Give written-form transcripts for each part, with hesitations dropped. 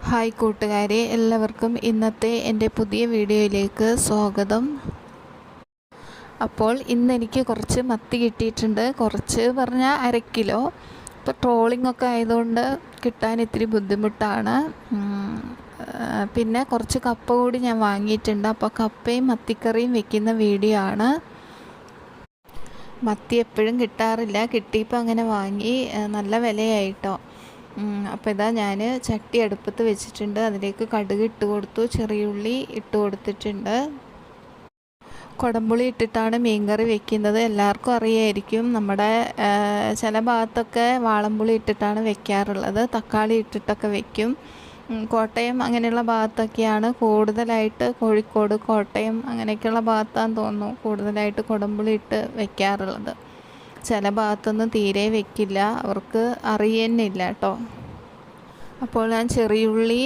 Hi കൂട്ടുകാരെ, എല്ലാവർക്കും ഇന്നത്തെ എൻ്റെ പുതിയ വീഡിയോയിലേക്ക് സ്വാഗതം. അപ്പോൾ ഇന്നെനിക്ക് കുറച്ച് മത്തി കിട്ടിയിട്ടുണ്ട്. കുറച്ച് പറഞ്ഞാൽ 1/2 കിലോ. ഇപ്പോൾ ട്രോളിംഗ് ഒക്കെ ആയതുകൊണ്ട് കിട്ടാൻ ഇത്തിരി ബുദ്ധിമുട്ടാണ്. പിന്നെ കുറച്ച് കപ്പ കൂടി ഞാൻ വാങ്ങിയിട്ടുണ്ട്. അപ്പോൾ കപ്പയും മത്തിക്കറിയും വെക്കുന്ന വീഡിയോ ആണ്. മത്തി എപ്പോഴും കിട്ടാറില്ല, കിട്ടിയപ്പോൾ അങ്ങനെ വാങ്ങി. നല്ല വിലയായിട്ടോ. അപ്പോൾ ഇതാ ഞാൻ ചട്ടി അടുപ്പത്ത് വെച്ചിട്ടുണ്ട്. അതിലേക്ക് കടുക് ഇട്ട് കൊടുത്തു, ചെറിയുള്ളി ഇട്ട് കൊടുത്തിട്ടുണ്ട്. കുടംപുളി ഇട്ടിട്ടാണ് മീൻകറി വെക്കുന്നത്. എല്ലാവർക്കും അറിയായിരിക്കും. നമ്മുടെ ചില ഭാഗത്തൊക്കെ വാളംപുളി ഇട്ടിട്ടാണ് വെക്കാറുള്ളത്. തക്കാളി ഇട്ടിട്ടൊക്കെ വെക്കും. കോട്ടയം അങ്ങനെയുള്ള ഭാഗത്തൊക്കെയാണ് കൂടുതലായിട്ട്, കോഴിക്കോട്, കോട്ടയം അങ്ങനെയൊക്കെയുള്ള ഭാഗത്താന്ന് തോന്നുന്നു കൂടുതലായിട്ട് കുടംപുളി ഇട്ട് വെക്കാറുള്ളത്. ചില ഭാഗത്തൊന്നും തീരെ വെക്കില്ല, അവർക്ക് അറിയുന്നില്ല കേട്ടോ. അപ്പോൾ ഞാൻ ചെറിയുള്ളി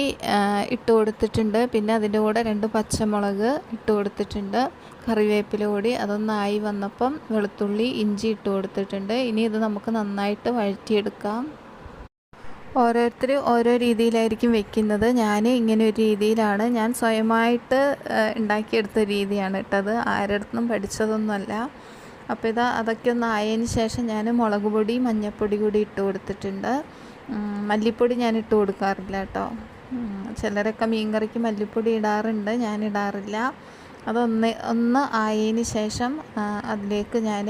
ഇട്ട് കൊടുത്തിട്ടുണ്ട്. പിന്നെ അതിൻ്റെ കൂടെ 2 പച്ചമുളക് ഇട്ട് കൊടുത്തിട്ടുണ്ട്. കറിവേപ്പില കൂടി അതൊന്നായി വന്നപ്പം വെളുത്തുള്ളി, ഇഞ്ചി ഇട്ട് കൊടുത്തിട്ടുണ്ട്. ഇനി ഇത് നമുക്ക് നന്നായിട്ട് വഴറ്റിയെടുക്കാം. ഓരോരുത്തർ ഓരോ രീതിയിലായിരിക്കും വെക്കുന്നത്. ഞാൻ ഇങ്ങനെ ഒരു രീതിയിലാണ്, ഞാൻ സ്വയമായിട്ട് ഉണ്ടാക്കിയെടുത്ത രീതിയാണ് ഇട്ടത്. ആരുടെടുത്തും പഠിച്ചതൊന്നുമല്ല. അപ്പോൾ ഇതാ അതൊക്കെ ഒന്ന് ആയതിന് ശേഷം ഞാൻ മുളക് പൊടി, മഞ്ഞൾപ്പൊടി കൂടി ഇട്ട് കൊടുത്തിട്ടുണ്ട്. മല്ലിപ്പൊടി ഞാൻ ഇട്ട് കൊടുക്കാറില്ല കേട്ടോ. ചിലരൊക്കെ മീൻകറിക്ക് മല്ലിപ്പൊടി ഇടാറുണ്ട്, ഞാൻ ഇടാറില്ല. ഒന്ന് ആയതിന് ശേഷം അതിലേക്ക് ഞാൻ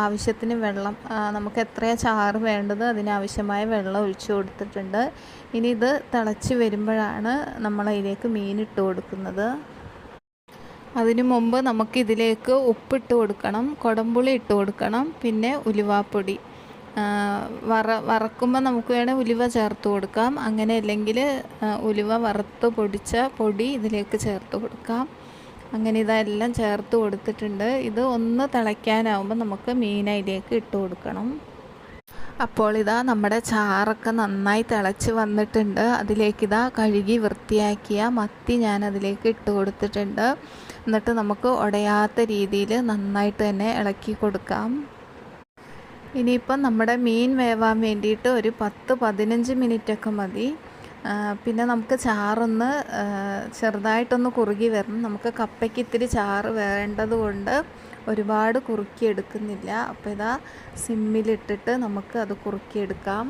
ആവശ്യത്തിന് വെള്ളം, നമുക്ക് എത്രയാണ് ചാറ് വേണ്ടത് അതിനാവശ്യമായ വെള്ളം ഒഴിച്ചു കൊടുത്തിട്ടുണ്ട്. ഇനി ഇത് തിളച്ച് വരുമ്പോഴാണ് നമ്മൾ അതിലേക്ക് മീൻ ഇട്ട് കൊടുക്കുന്നത്. അതിനു മുമ്പ് നമുക്കിതിലേക്ക് ഉപ്പിട്ട് കൊടുക്കണം, കുടംപുളി ഇട്ട് കൊടുക്കണം, പിന്നെ ഉലുവാപ്പൊടി. വറക്കുമ്പോൾ നമുക്ക് വേണേൽ ഉലുവ ചേർത്ത് കൊടുക്കാം. അങ്ങനെ അല്ലെങ്കിൽ ഉലുവ വറുത്ത് പൊടിച്ച പൊടി ഇതിലേക്ക് ചേർത്ത് കൊടുക്കാം. അങ്ങനെ ഇതെല്ലാം ചേർത്ത് കൊടുത്തിട്ടുണ്ട്. ഇത് ഒന്ന് തിളയ്ക്കാനാവുമ്പോൾ നമുക്ക് മീൻ അതിലേക്ക് ഇട്ട് കൊടുക്കണം. അപ്പോൾ ഇതാ നമ്മുടെ ചാറൊക്കെ നന്നായി തിളച്ച് വന്നിട്ടുണ്ട്. അതിലേക്കിതാ കഴുകി വൃത്തിയാക്കിയ മത്തി ഞാൻ അതിലേക്ക് ഇട്ട് കൊടുത്തിട്ടുണ്ട്. എന്നിട്ട് നമുക്ക് ഉടയാത്ത രീതിയിൽ നന്നായിട്ട് തന്നെ ഇളക്കി കൊടുക്കാം. ഇനിയിപ്പം നമ്മുടെ മീൻ വേവാൻ വേണ്ടിയിട്ട് ഒരു 10-15 മിനിറ്റൊക്കെ മതി. പിന്നെ നമുക്ക് ചാറൊന്ന് ചെറുതായിട്ടൊന്ന് കുറുകി വരണം. നമുക്ക് കപ്പയ്ക്ക് ഇത്തിരി ചാറ് വേണ്ടത് കൊണ്ട് ഒരുപാട് കുറുക്കിയെടുക്കുന്നില്ല. അപ്പോൾ ഇതാ സിമ്മിലിട്ടിട്ട് നമുക്ക് അത് കുറുക്കിയെടുക്കാം.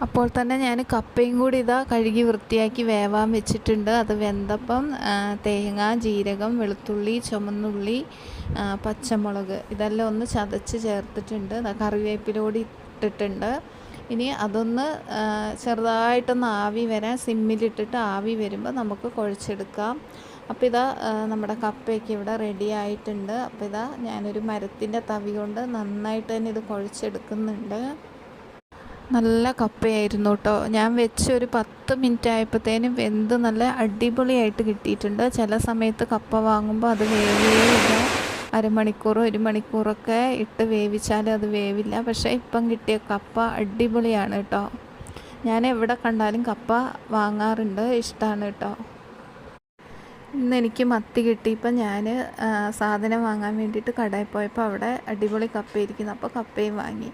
അപ്പോൾ തന്നെ ഞാൻ കപ്പയും കൂടി ഇതാ കഴുകി വൃത്തിയാക്കി വേവാൻ വെച്ചിട്ടുണ്ട്. അത് വെന്തപ്പം തേങ്ങ, ജീരകം, വെളുത്തുള്ളി, ചുമന്നുള്ളി, പച്ചമുളക് ഇതെല്ലാം ഒന്ന് ചതച്ച് ചേർത്തിട്ടുണ്ട്. കറിവേപ്പില കൂടി ഇട്ടിട്ടുണ്ട്. ഇനി അതൊന്ന് ചെറുതായിട്ടൊന്ന് ആവി വരാൻ സിമ്മിലിട്ടിട്ട് ആവി വരുമ്പോൾ നമുക്ക് കുഴച്ചെടുക്കാം. അപ്പോൾ ഇതാ നമ്മുടെ കപ്പയൊക്കെ ഇവിടെ റെഡി ആയിട്ടുണ്ട്. അപ്പോൾ ഇതാ ഞാനൊരു മരത്തിൻ്റെ തവി കൊണ്ട് നന്നായിട്ട് തന്നെ ഇത് കുഴച്ചെടുക്കുന്നുണ്ട്. നല്ല കപ്പയായിരുന്നു കേട്ടോ. ഞാൻ വെച്ച് ഒരു 10 മിനിറ്റ് ആയപ്പോഴത്തേനും വെന്ത് നല്ല അടിപൊളിയായിട്ട് കിട്ടിയിട്ടുണ്ട്. ചില സമയത്ത് കപ്പ വാങ്ങുമ്പോൾ അത് വേവില്ല, 1/2 മണിക്കൂറോ 1 മണിക്കൂറൊക്കെ ഇട്ട് വേവിച്ചാലും അത് വേവില്ല. പക്ഷേ ഇപ്പം കിട്ടിയ കപ്പ അടിപൊളിയാണ് കേട്ടോ. ഞാൻ എവിടെ കണ്ടാലും കപ്പ വാങ്ങാറുണ്ട്, ഇഷ്ടമാണ് കേട്ടോ. ഇന്ന് എനിക്ക് മത്തി കിട്ടിയപ്പോൾ ഞാൻ സാധനം വാങ്ങാൻ വേണ്ടിയിട്ട് കടയിൽ പോയപ്പോൾ അവിടെ അടിപൊളി കപ്പ ഇരിക്കുന്നു. അപ്പോൾ കപ്പയും വാങ്ങി.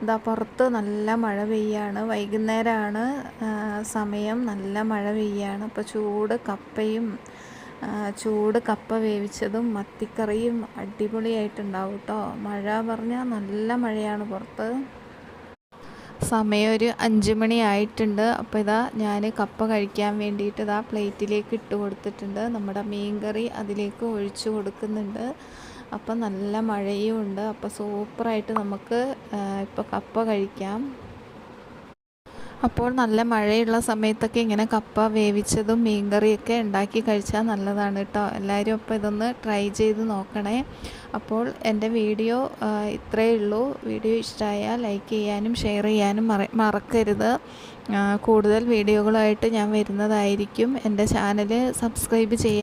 ഇതാ പുറത്ത് നല്ല മഴ പെയ്യാണ്, വൈകുന്നേരമാണ് സമയം, നല്ല മഴ പെയ്യാണ്. അപ്പോൾ ചൂട് കപ്പ വേവിച്ചതും മത്തിക്കറിയും അടിപൊളിയായിട്ടുണ്ടാവും കേട്ടോ. മഴ പറഞ്ഞാൽ നല്ല മഴയാണ് പുറത്ത്. സമയം ഒരു 5 മണി ആയിട്ടുണ്ട്. അപ്പോൾ ഇതാ ഞാൻ കപ്പ കഴിക്കാൻ വേണ്ടിയിട്ട് ഇതാ പ്ലേറ്റിലേക്ക് ഇട്ട് കൊടുത്തിട്ടുണ്ട്. നമ്മുടെ മീൻകറി അതിലേക്ക് ഒഴിച്ചു കൊടുക്കുന്നുണ്ട്. അപ്പം നല്ല മഴയും ഉണ്ട്. അപ്പോൾ സൂപ്പറായിട്ട് നമുക്ക് ഇപ്പോൾ കപ്പ കഴിക്കാം. അപ്പോൾ നല്ല മഴയുള്ള സമയത്തൊക്കെ ഇങ്ങനെ കപ്പ വേവിച്ചതും മീൻകറിയൊക്കെ ഉണ്ടാക്കി കഴിച്ചാൽ നല്ലതാണ് കേട്ടോ. എല്ലാവരും അപ്പോൾ ഇതൊന്ന് ട്രൈ ചെയ്ത് നോക്കണേ. അപ്പോൾ എൻ്റെ വീഡിയോ ഇത്രയേ ഉള്ളൂ. വീഡിയോ ഇഷ്ടമായാൽ ലൈക്ക് ചെയ്യാനും ഷെയർ ചെയ്യാനും മറക്കരുത്. കൂടുതൽ വീഡിയോകളായിട്ട് ഞാൻ വരുന്നതായിരിക്കും. എൻ്റെ ചാനൽ സബ്സ്ക്രൈബ് ചെയ്യാം.